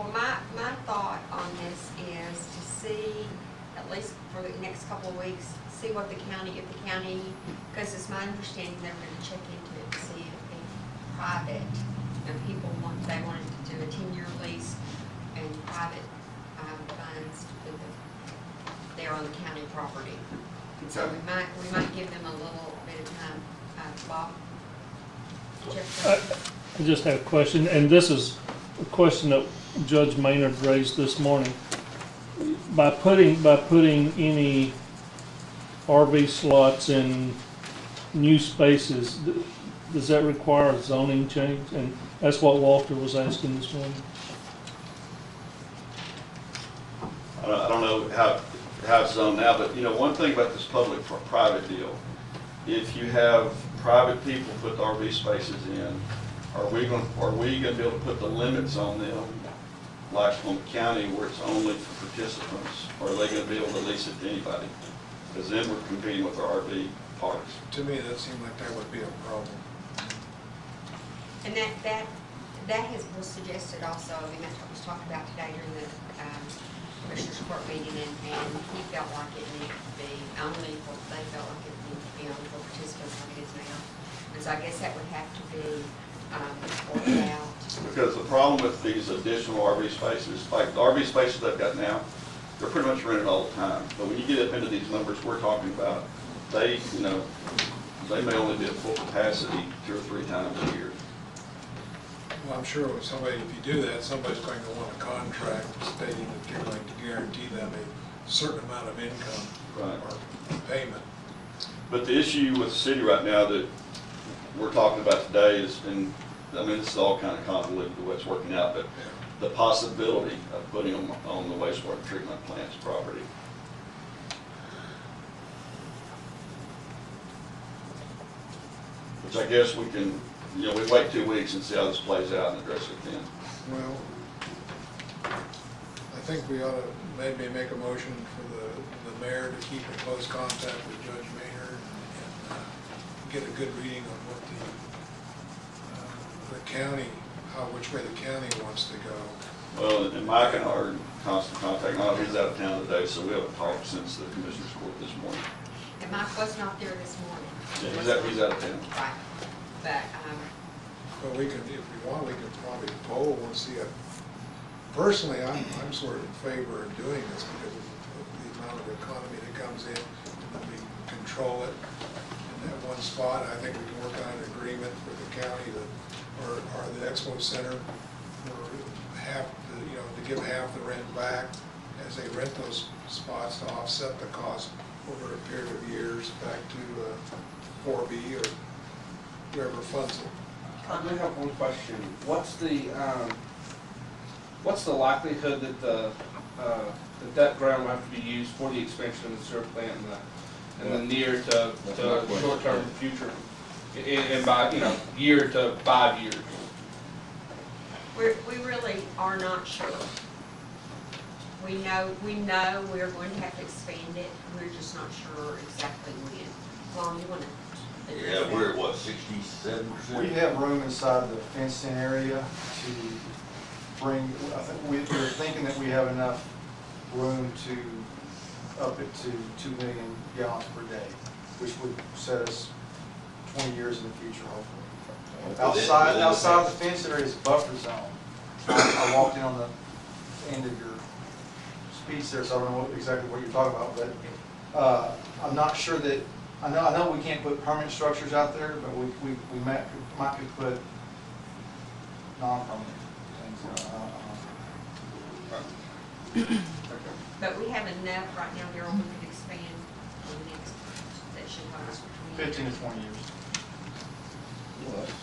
Well, my thought on this is to see, at least for the next couple of weeks, see what the county, if the county, because it's my understanding they're gonna check into it to see if the private, and people they wanted to do a 10-year lease and private funds with they're on the county property. So we might give them a little bit of time. Bob? Jeff? I just have a question, and this is a question that Judge Maynard raised this morning. By putting any RV slots in new spaces, does that require a zoning change? And that's what Walter was asking this morning. I don't know how it's zoned now, but you know, one thing about this public for private deal, if you have private people put the RV spaces in, are we going to be able to put the limits on them, like on the county where it's only for participants, or are they going to be able to lease it to anybody? Because then we're competing with our RV parks. To me, that seemed like that would be a problem. And that was suggested also, I mean, that's what was talked about today during the Commissioners Court meeting, and he felt like it needed to be only for, they felt like it needed to be only for participants like it is now. And so I guess that would have to be worked out. Because the problem with these additional RV spaces, like the RV spaces they've got now, they're pretty much rented all the time. But when you get up into these numbers we're talking about, they may only be at full capacity 2 or 3 times a year. Well, I'm sure if you do that, somebody's going to want a contract stating that you're going to guarantee them a certain amount of income or payment. But the issue with the city right now that we're talking about today is, and I mean, this is all kind of convoluted the way it's working out, but the possibility of putting them on the wastewater treatment plant's property. Which I guess we can, we wait 2 weeks and see how this plays out and address it then. Well, I think we ought to maybe make a motion for the mayor to keep in close contact with Judge Maynard and get a good reading on what the county, which way the county wants to go. Well, and Mike and I are in constant contact. Now, he's out of town today, so we haven't talked since the Commissioners Court this morning. And Mike was not there this morning. Yeah, he's out of town. Right. But, Well, we could, if we want, we could probably poll and see if, personally, I'm sort of in favor of doing this because of the amount of economy that comes in, and then we control it in that one spot. I think we can work on an agreement with the county or the Expo Center for to give half the rent back as they rent those spots to offset the cost over a period of years back to 4B or whoever funds it. I do have one question. What's the likelihood that that ground will have to be used for the expansion of the sewer plant in the near to short-term future, and by year to 5 years? we really are not sure. We know we're going to have to expand it. We're just not sure exactly when. Long, you want to? Yeah, we're at what, 67%? We have room inside the fenced-in area to bring, I think we're thinking that we have enough room to up it to 2 million gallons per day, which would set us 20 years in the future, hopefully. Outside the fence area is buffer zone. I walked in on the end of your speech there, so I don't know exactly what you're talking about, but I'm not sure that, I know we can't put permanent structures out there, but we might could put non-permanent things. But we have enough right now, Darryl, we could expand on the next, that should help us for 20 15 to 20 years. Well, that's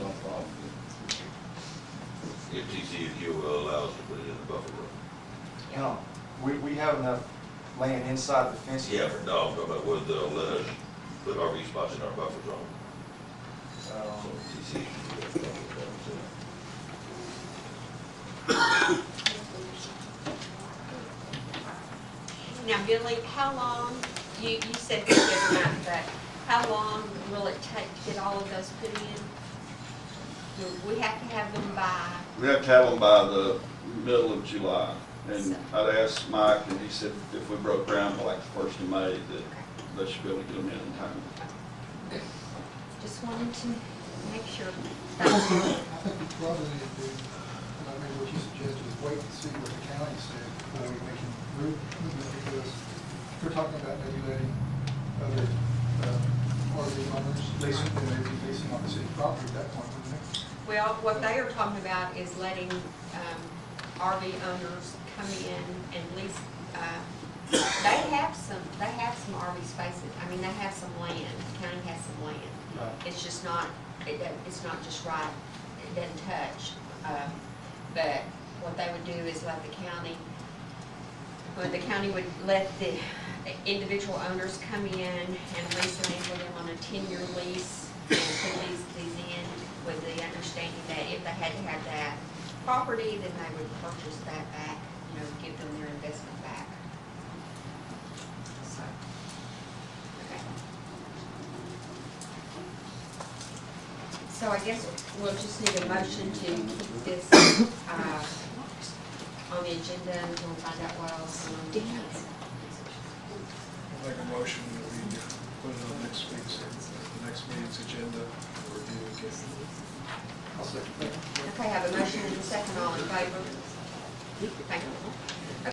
no problem. If TCEQ will allow us to put it in the buffer zone. No, we have enough land inside the fence Yeah, area. no, I'm talking about whether they'll let us put RV spots in our buffer zone. So TCEQ will Now, Billy, how long, you said this the other night, but how long will it take to get all of those put in? Do we have to have them by? We have to have them by middle of July. And I'd asked Mike, and he said if we broke ground by like the 1st of May, that they should be able to get them in time. Just wanted to make sure. I think we probably need to do, and I mean, what you suggest is wait and see what the county said before we make any movement, because we're talking about maybe letting other RV owners leasing, and maybe leasing on the city property at that point, wouldn't it? Well, what they are talking about is letting RV owners come in and lease, they have some RV spaces. I mean, they have some land, the county has some land. It's just not, it's not just right, it doesn't touch. But what they would do is let the county, well, the county would let the individual owners come in and lease land with them on a 10-year lease and put these in with the understanding that if they had to have that property, then they would purchase that back, you know, give them their investment back. So, okay. So I guess we'll just need a motion to keep this on the agenda until we find out what else. I'll make a motion that we put it on next meeting's agenda for review again. I'll second that. Okay, I have a motion and a second, all in favor? Thank you.